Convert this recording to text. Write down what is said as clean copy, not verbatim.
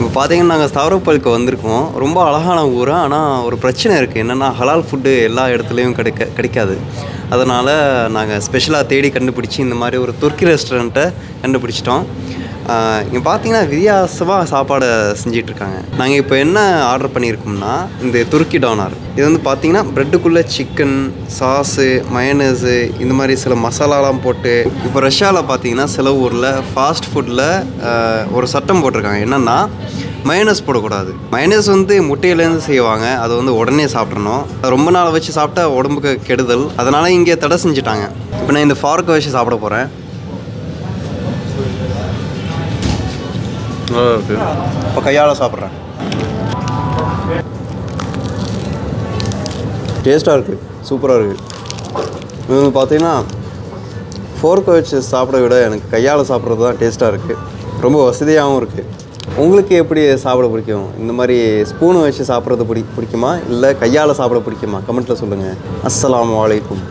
இப்போ பார்த்தீங்கன்னா நாங்கள் ஸ்தாவரப்பள்ளிக்கு வந்திருக்கோம். ரொம்ப அழகான ஊர். ஆனால் ஒரு பிரச்சனை இருக்குது. என்னென்னா ஹலால் ஃபுட்டு எல்லா இடத்துலையும் கிடைக்காது. அதனால் நாங்கள் ஸ்பெஷலாக தேடி கண்டுபிடிச்சி இந்த மாதிரி ஒரு துர்க்கி ரெஸ்டாரண்ட்டை கண்டுபிடிச்சிட்டோம். இங்கே பார்த்தீங்கன்னா வித்தியாசமாக சாப்பாடை செஞ்சிட்ருக்காங்க. நாங்கள் இப்போ என்ன ஆர்டர் பண்ணியிருக்கோம்னா இந்த துருக்கி டானர். இது வந்து பார்த்தீங்கன்னா ப்ரெட்டுக்குள்ளே சிக்கன், சாஸு, மயனேஸு இந்த மாதிரி சில மசாலாலாம் போட்டு இப்போ ரஷ்யாவில் பார்த்தீங்கன்னா சில ஊரில் ஃபாஸ்ட் ஃபுட்டில் ஒரு சட்டம் போட்டிருக்காங்க. என்னென்னா மயனஸ் போடக்கூடாது. மயனஸ் வந்து முட்டையிலேருந்து செய்வாங்க. அதை வந்து உடனே சாப்பிட்றணும். ரொம்ப நாள் வச்சு சாப்பிட்டா உடம்புக்கு கெடுதல். அதனால் இங்கே தடை செஞ்சுட்டாங்க. இப்போ நான் இந்த ஃபார்க்கை வச்சு சாப்பிட போகிறேன். நல்லா இருக்குது. இப்போ கையால் சாப்பிட்றேன். டேஸ்ட்டாக இருக்குது, சூப்பராக இருக்குது. இது வந்து பார்த்தீங்கன்னா ஃபோர்க்கை வச்சு சாப்பிட விட எனக்கு கையால் சாப்பிட்றது தான் டேஸ்ட்டாக இருக்குது. ரொம்ப வசதியாகவும் இருக்குது. உங்களுக்கு எப்படி சாப்பிட பிடிக்கும்? இந்த மாதிரி ஸ்பூனை வச்சு சாப்பிட்றது பிடிக்குமா இல்லை கையால் சாப்பிட பிடிக்குமா? கமெண்ட்டில் சொல்லுங்கள். அஸ்ஸலாமு அலைக்கும்.